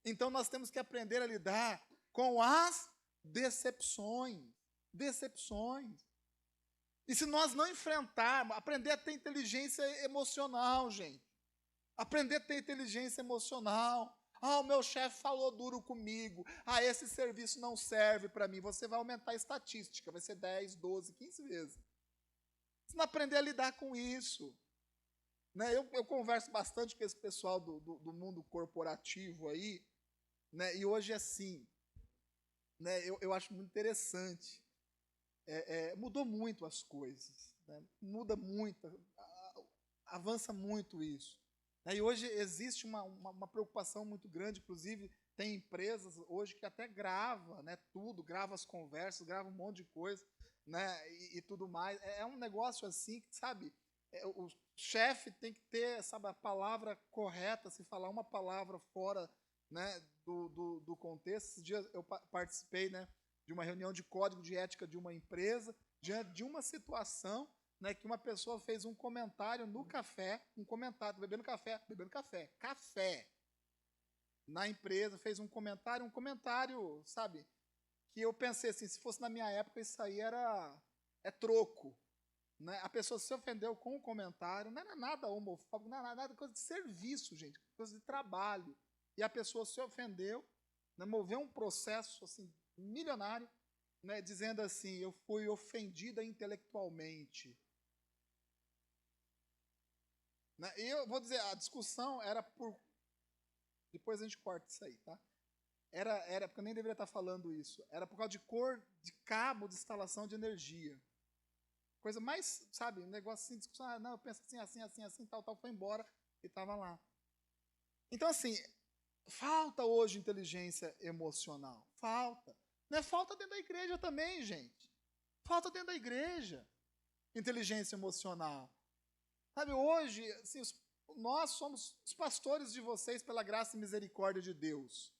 Então nós temos que aprender a lidar com as decepções. Decepções. E se nós não enfrentarmos, aprender a ter inteligência emocional, gente. Aprender a ter inteligência emocional. Ah, o meu chefe falou duro comigo. Ah, esse serviço não serve para mim. Você vai aumentar a estatística. Vai ser 10, 12, 15 vezes. Se não aprender a lidar com isso. Né? Eu converso bastante com esse pessoal do mundo corporativo aí. Né? E hoje, assim, né? Eu acho muito interessante. Mudou muito as coisas. Né? Muda muito. Avança muito isso. E hoje existe uma preocupação muito grande, inclusive tem empresas hoje que até grava, né, tudo, grava as conversas, grava um monte de coisa, né, e tudo mais. É um negócio assim que, sabe, o chefe tem que ter, sabe, a palavra correta, se falar uma palavra fora, né, do contexto. Esses dias eu participei, né, de uma reunião de código de ética de uma empresa, diante de uma situação, né, que uma pessoa fez um comentário no café, bebendo café, na empresa, fez um comentário, sabe, que eu pensei assim, se fosse na minha época, isso aí é troco. Né? A pessoa se ofendeu com o comentário, não era nada homofóbico, não era nada, coisa de serviço, gente, coisa de trabalho. E a pessoa se ofendeu, né, moveu um processo assim, milionário, né, dizendo assim, eu fui ofendida intelectualmente. E eu vou dizer, a discussão era por... Depois a gente corta isso aí, tá? Era porque eu nem deveria estar falando isso. Era por causa de cor de cabo de instalação de energia. Coisa mais, sabe, um negócio assim, discussão, não, eu penso assim, tal, foi embora e estava lá. Então, assim, falta hoje inteligência emocional. Falta. Não é falta dentro da igreja também, gente. Falta dentro da igreja. Inteligência emocional. Sabe, hoje, assim, nós somos os pastores de vocês pela graça e misericórdia de Deus.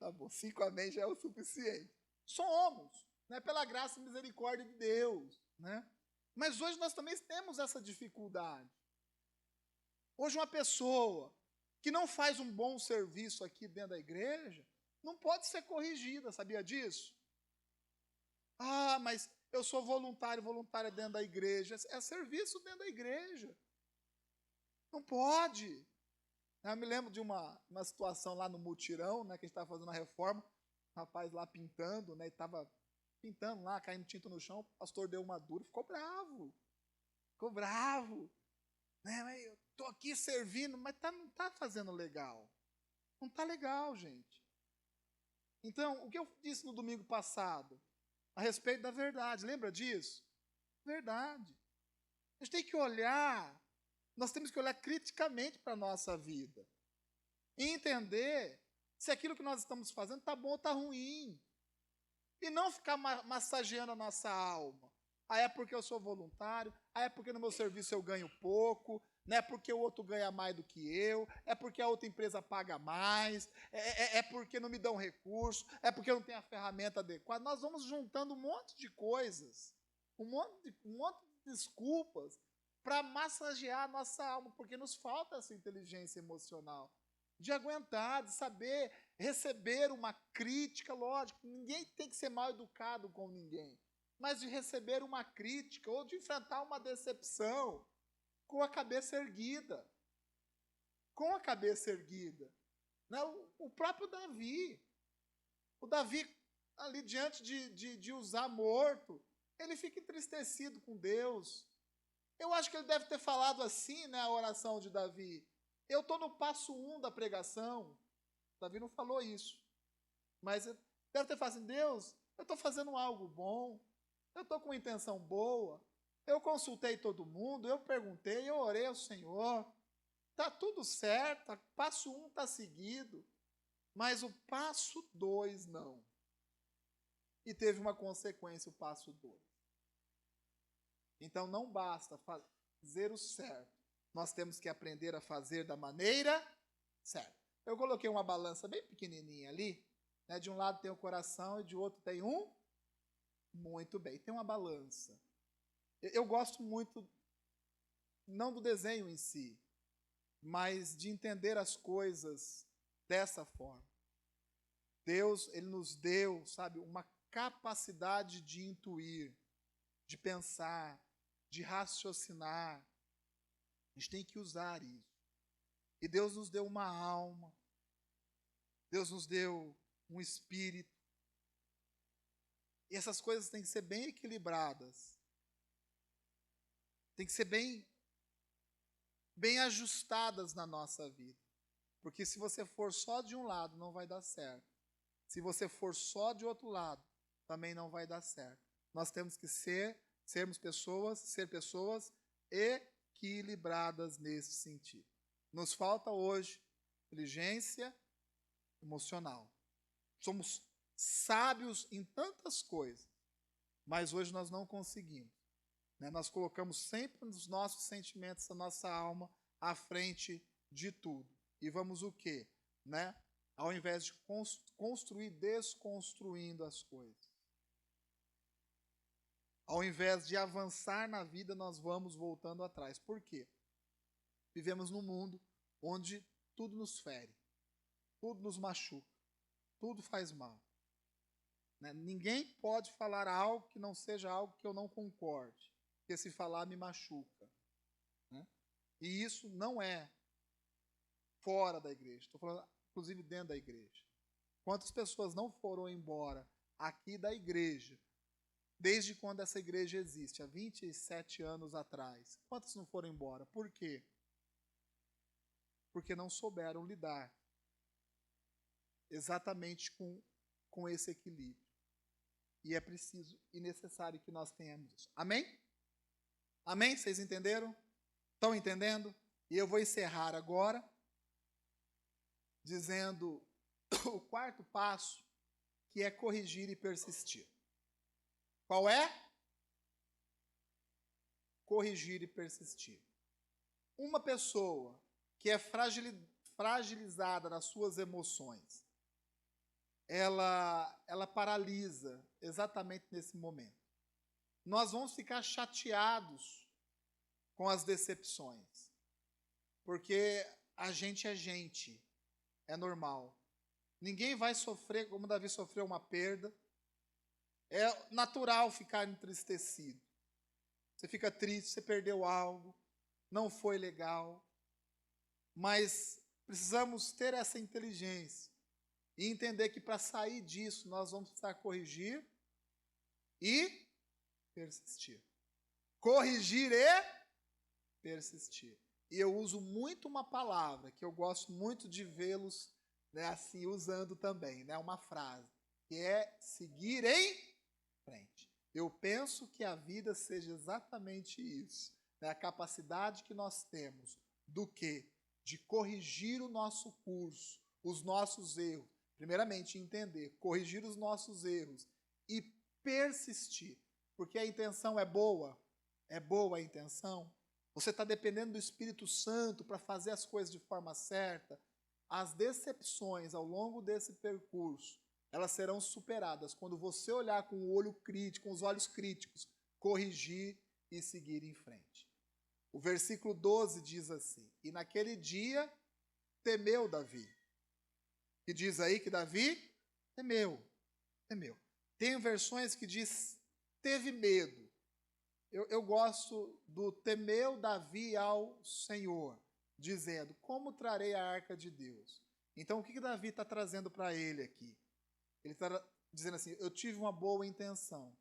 Tá bom, 5 amém já é o suficiente. Somos, né, pela graça e misericórdia de Deus. Né? Mas hoje nós também temos essa dificuldade. Hoje uma pessoa que não faz um bom serviço aqui dentro da igreja, não pode ser corrigida, sabia disso? Ah, mas eu sou voluntária dentro da igreja. É serviço dentro da igreja. Não pode. Eu me lembro de uma situação lá no mutirão, né, que a gente estava fazendo a reforma, o rapaz lá pintando, né, estava pintando lá, caindo tinta no chão, o pastor deu uma dura, ficou bravo. Né, eu estou aqui servindo, mas não está fazendo legal. Não está legal, gente. Então, o que eu disse no domingo passado, a respeito da verdade, lembra disso? Verdade. A gente tem que olhar, nós temos que olhar criticamente para a nossa vida. E entender se aquilo que nós estamos fazendo está bom ou está ruim. E não ficar massageando a nossa alma. Ah, é porque eu sou voluntário, ah, é porque no meu serviço eu ganho pouco, não é porque o outro ganha mais do que eu, é porque a outra empresa paga mais, é porque não me dão recurso, é porque eu não tenho a ferramenta adequada. Nós vamos juntando um monte de coisas, um monte de desculpas para massagear a nossa alma, porque nos falta essa inteligência emocional. De aguentar, de saber receber uma crítica, lógico, ninguém tem que ser mal educado com ninguém, mas de receber uma crítica ou de enfrentar uma decepção com a cabeça erguida. Com a cabeça erguida. Né? O próprio Davi. O Davi, ali diante de usar morto, ele fica entristecido com Deus. Eu acho que ele deve ter falado assim, né, a oração de Davi. Eu estou no passo 1 da pregação. Davi não falou isso. Mas deve ter falado assim, Deus, eu estou fazendo algo bom. Eu estou com uma intenção boa. Eu consultei todo mundo, eu perguntei, eu orei ao Senhor. Está tudo certo, passo 1 está seguido. Mas o passo 2 não. e teve uma consequência, o passo 2. Então não basta fazer o certo, nós temos que aprender a fazer da maneira certa. Eu coloquei uma balança bem pequenininha ali, né? De um lado tem o coração e de outro tem um. Muito bem, tem uma balança. Eu gosto muito, não do desenho em si, mas de entender as coisas dessa forma. Deus, Ele nos deu, sabe, uma capacidade de intuir, de pensar, de raciocinar. A gente tem que usar isso. E Deus nos deu uma alma. Deus nos deu um espírito. E essas coisas têm que ser bem equilibradas. Tem que ser bem ajustadas na nossa vida. Porque se você for só de um lado, não vai dar certo. Se você for só de outro lado, também não vai dar certo. Nós temos que ser pessoas equilibradas nesse sentido. Nos falta hoje inteligência emocional. Somos sábios em tantas coisas, mas hoje nós não conseguimos. Né? Nós colocamos sempre os nossos sentimentos, a nossa alma à frente de tudo. E vamos o quê? Né? Ao invés de construir, desconstruindo as coisas. Ao invés de avançar na vida, nós vamos voltando atrás. Por quê? Vivemos num mundo onde tudo nos fere, tudo nos machuca, tudo faz mal. Né? Ninguém pode falar algo que não seja algo que eu não concorde, porque se falar me machuca. Né? E isso não é fora da igreja, estou falando inclusive dentro da igreja. Quantas pessoas não foram embora aqui da igreja, desde quando essa igreja existe, há 27 anos atrás? Quantas não foram embora? Por quê? Porque não souberam lidar exatamente com esse equilíbrio. E é preciso e necessário que nós tenhamos isso. Amém? Amém? Vocês entenderam? Estão entendendo? E eu vou encerrar agora dizendo o quarto passo, que é corrigir e persistir. Qual é? Corrigir e persistir. Uma pessoa que é fragilizada nas suas emoções, ela paralisa exatamente nesse momento. Nós vamos ficar chateados com as decepções, porque a gente, é normal. Ninguém vai sofrer como Davi sofreu uma perda. É natural ficar entristecido. Você fica triste, você perdeu algo, não foi legal. Mas precisamos ter essa inteligência e entender que para sair disso nós vamos precisar corrigir e persistir. Corrigir e persistir. E eu uso muito uma palavra que eu gosto muito de vê-los, né, assim usando também, né, uma frase, que é seguir em frente. Eu penso que a vida seja exatamente isso, né, a capacidade que nós temos do quê? De corrigir o nosso curso, os nossos erros. Primeiramente, entender, corrigir os nossos erros e persistir. Porque a intenção é boa a intenção. Você está dependendo do Espírito Santo para fazer as coisas de forma certa. As decepções ao longo desse percurso, elas serão superadas quando você olhar com o olho crítico, com os olhos críticos, corrigir e seguir em frente. O versículo 12 diz assim: e naquele dia temeu Davi. E diz aí que Davi temeu. Tem versões que diz teve medo. Eu gosto do temeu Davi ao Senhor, dizendo, como trarei a arca de Deus? Então, o que Davi está trazendo para ele aqui? Ele está dizendo assim, eu tive uma boa intenção,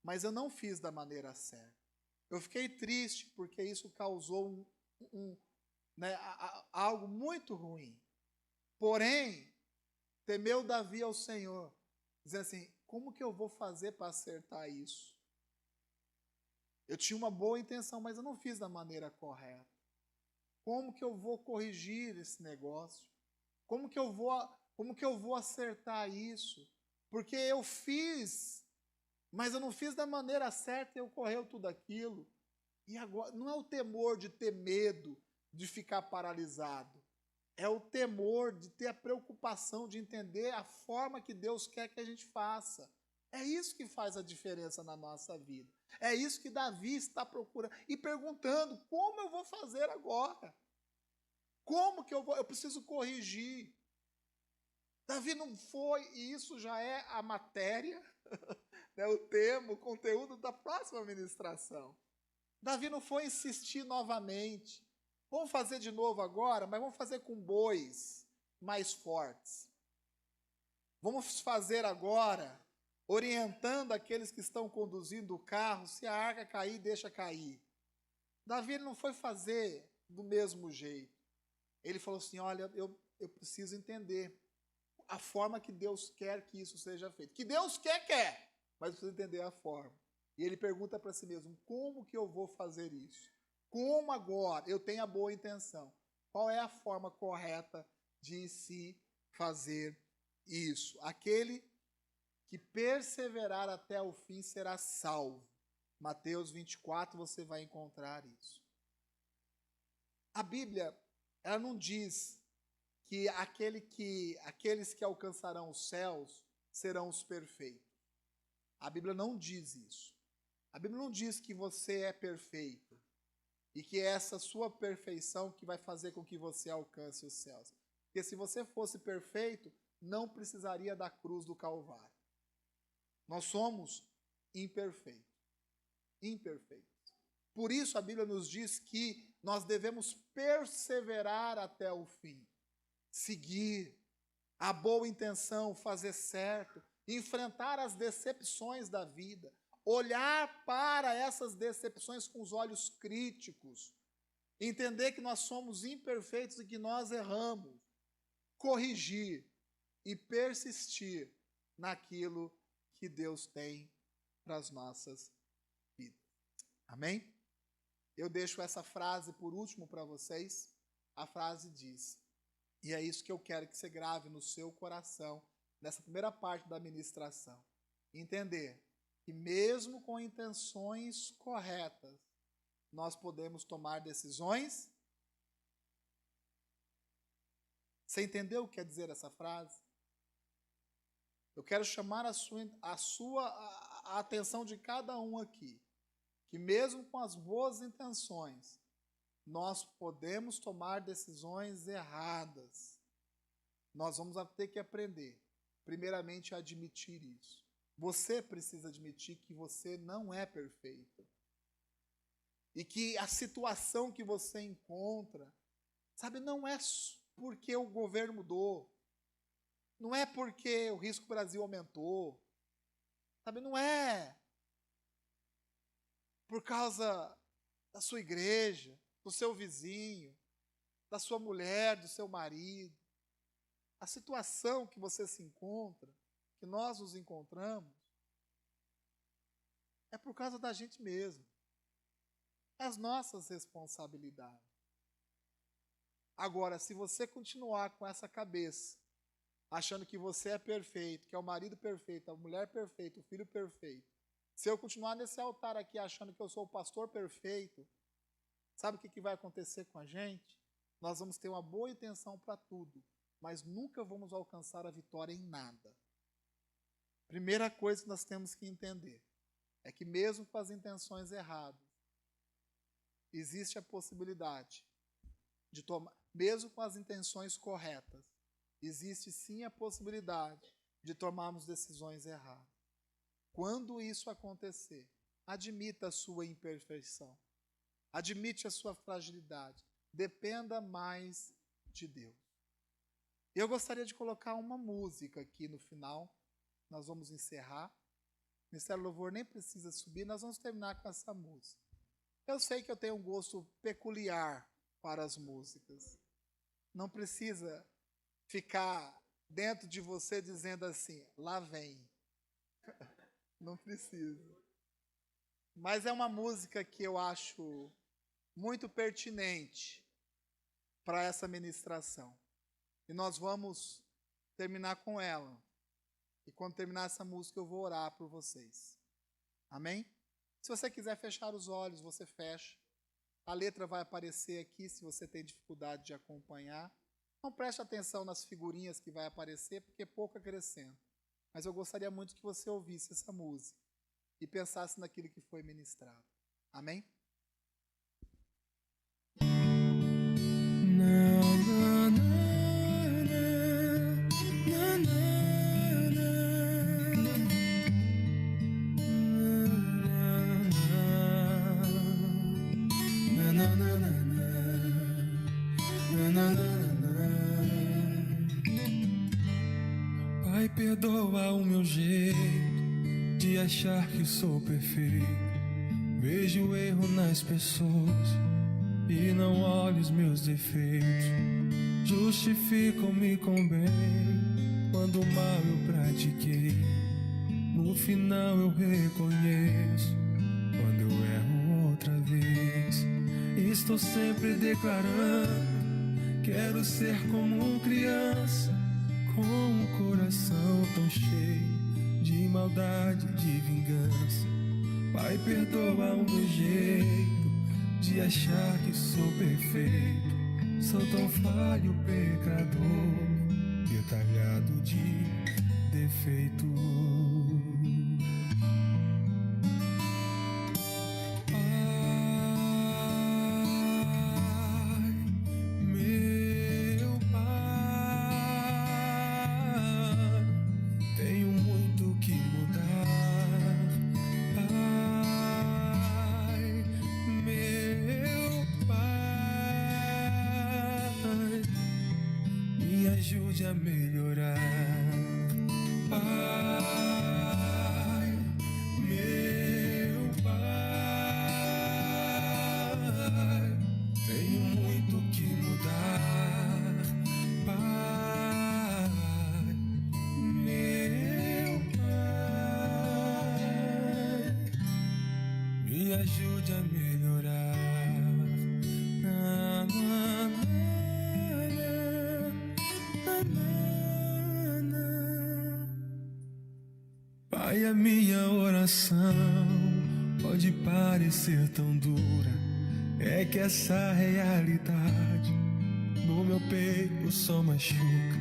mas eu não fiz da maneira certa. Eu fiquei triste porque isso causou algo muito ruim. Porém, temeu Davi ao Senhor, dizendo assim, como que eu vou fazer para acertar isso? Eu tinha uma boa intenção, mas eu não fiz da maneira correta. Como que eu vou corrigir esse negócio? Como que eu vou acertar isso? porque eu fiz, mas eu não fiz da maneira certa e ocorreu tudo aquilo. E agora, não é o temor de ter medo de ficar paralisado, é o temor de ter a preocupação de entender a forma que Deus quer que a gente faça. É isso que faz a diferença na nossa vida. É isso que Davi está procurando e perguntando: como eu vou fazer agora? Como que eu vou? Eu preciso corrigir. Davi não foi, e isso já é a matéria, né, o tema, o conteúdo da próxima ministração. Davi não foi insistir novamente. Vamos fazer de novo agora, mas vamos fazer com bois mais fortes. Vamos fazer agora, orientando aqueles que estão conduzindo o carro, se a arca cair, deixa cair. Davi não foi fazer do mesmo jeito. Ele falou assim: olha, eu preciso entender a forma que Deus quer que isso seja feito. Que Deus quer, mas precisa entender a forma. E ele pergunta para si mesmo: como que eu vou fazer isso? Como agora? Eu tenho a boa intenção. Qual é a forma correta de se fazer isso? Aquele que perseverar até o fim será salvo. Mateus 24, você vai encontrar isso. A Bíblia, ela não diz que aqueles que alcançarão os céus serão os perfeitos. A Bíblia não diz isso. A Bíblia não diz que você é perfeito e que é essa sua perfeição que vai fazer com que você alcance os céus. Porque se você fosse perfeito, não precisaria da cruz do Calvário. Nós somos imperfeitos. Imperfeitos. Por isso a Bíblia nos diz que nós devemos perseverar até o fim. Seguir a boa intenção, fazer certo, enfrentar as decepções da vida, olhar para essas decepções com os olhos críticos, entender que nós somos imperfeitos e que nós erramos, corrigir e persistir naquilo que Deus tem para as nossas vidas. Amém? Eu deixo essa frase por último para vocês. A frase diz, e é isso que eu quero que você grave no seu coração, nessa primeira parte da ministração. Entender que mesmo com intenções corretas, nós podemos tomar decisões. Você entendeu o que quer dizer essa frase? Eu quero chamar a atenção de cada um aqui, que mesmo com as boas intenções, nós podemos tomar decisões erradas. Nós vamos ter que aprender, primeiramente, a admitir isso. Você precisa admitir que você não é perfeito. E que a situação que você encontra, sabe, não é porque o governo mudou. Não é porque o risco Brasil aumentou. Sabe, não é por causa da sua igreja, do seu vizinho, da sua mulher, do seu marido. A situação que você se encontra, que nós nos encontramos, é por causa da gente mesmo. É as nossas responsabilidades. Agora, se você continuar com essa cabeça, achando que você é perfeito, que é o marido perfeito, a mulher perfeita, o filho perfeito, se eu continuar nesse altar aqui achando que eu sou o pastor perfeito, sabe o que vai acontecer com a gente? Nós vamos ter uma boa intenção para tudo, mas nunca vamos alcançar a vitória em nada. Primeira coisa que nós temos que entender é que mesmo com as intenções erradas, existe a possibilidade de tomar, mesmo com as intenções corretas, existe sim a possibilidade de tomarmos decisões erradas. Quando isso acontecer, admita a sua imperfeição. Admite a sua fragilidade. Dependa mais de Deus. Eu gostaria de colocar uma música aqui no final. Nós vamos encerrar. O Ministério do Louvor nem precisa subir, nós vamos terminar com essa música. Eu sei que eu tenho um gosto peculiar para as músicas. Não precisa ficar dentro de você dizendo assim, lá vem. Não precisa. Mas é uma música que eu acho muito pertinente para essa ministração. E nós vamos terminar com ela. E quando terminar essa música, eu vou orar por vocês. Amém? Se você quiser fechar os olhos, você fecha. A letra vai aparecer aqui se você tem dificuldade de acompanhar. Não preste atenção nas figurinhas que vai aparecer, porque pouco acrescenta. Mas eu gostaria muito que você ouvisse essa música e pensasse naquilo que foi ministrado. Amém?
Pai, perdoa o meu jeito de achar que sou perfeito. Vejo o erro nas pessoas e não olho os meus defeitos. Justificam-me com bem quando mal eu pratiquei. No final eu reconheço quando eu erro outra vez. Estou sempre declarando, quero ser como criança, com um coração tão cheio de maldade, de vingança. Pai, perdoa o meu jeito de achar que sou perfeito. Sou tão falho, pecador, detalhado de defeito. Ajude a melhorar, Pai, meu Pai. Tenho muito que mudar, Pai, meu Pai. Me ajude a melhorar. Pai, a minha oração pode parecer tão dura, é que essa realidade no meu peito só machuca.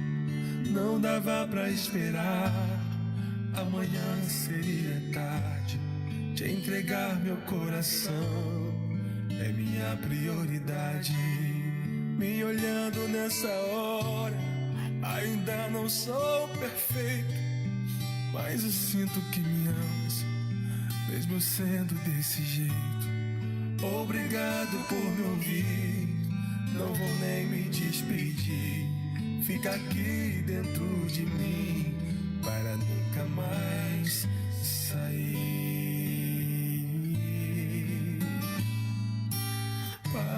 Não dava pra esperar, amanhã seria tarde. Te entregar meu coração é minha prioridade. Me olhando nessa hora, ainda não sou perfeito, mas eu sinto que me amas, mesmo eu sendo desse jeito. Obrigado por me ouvir, não vou nem me despedir. Fica aqui dentro de mim, para nunca mais sair. Pai,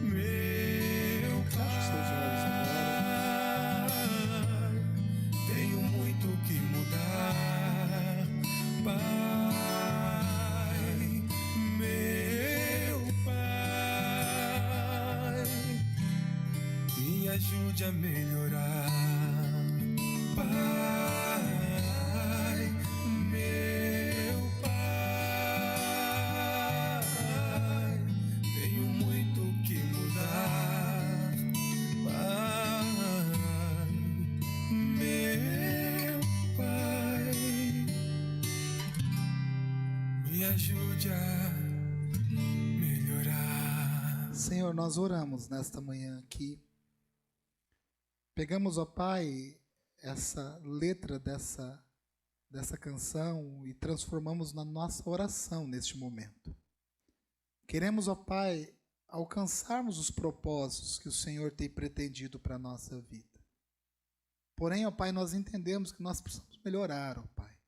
meu Pai, tenho muito que mudar, Pai, meu Pai. Me ajude a melhorar, Pai, meu Pai. Tenho muito que mudar, Pai, meu Pai. Me ajude a melhorar.
Senhor, nós oramos nesta manhã aqui. Pegamos, ó Pai, essa letra dessa canção e transformamos na nossa oração neste momento. Queremos, ó Pai, alcançarmos os propósitos que o Senhor tem pretendido para a nossa vida. Porém, ó Pai, nós entendemos que nós precisamos melhorar, ó Pai.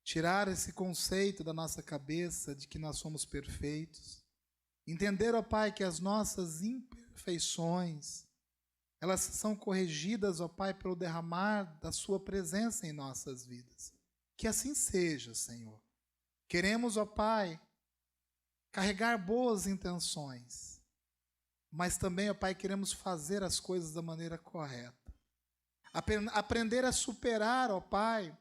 Tirar esse conceito da nossa cabeça de que nós somos perfeitos. Entender, ó Pai, que as nossas imperfeições, elas são corrigidas, ó Pai, pelo derramar da Sua presença em nossas vidas. Que assim seja, Senhor. Queremos, ó Pai, carregar boas intenções, mas também, ó Pai, queremos fazer as coisas da maneira correta. Aprender a superar, ó Pai,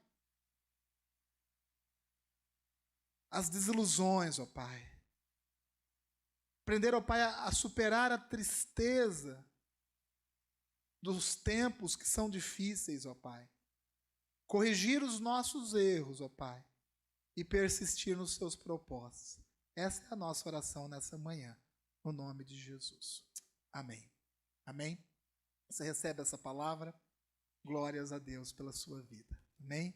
as desilusões, ó Pai. Aprender, ó Pai, a superar a tristeza dos tempos que são difíceis, ó Pai. Corrigir os nossos erros, ó Pai, e persistir nos seus propósitos. Essa é a nossa oração nessa manhã, no nome de Jesus. Amém. Amém? Você recebe essa palavra? Glórias a Deus pela sua vida. Amém?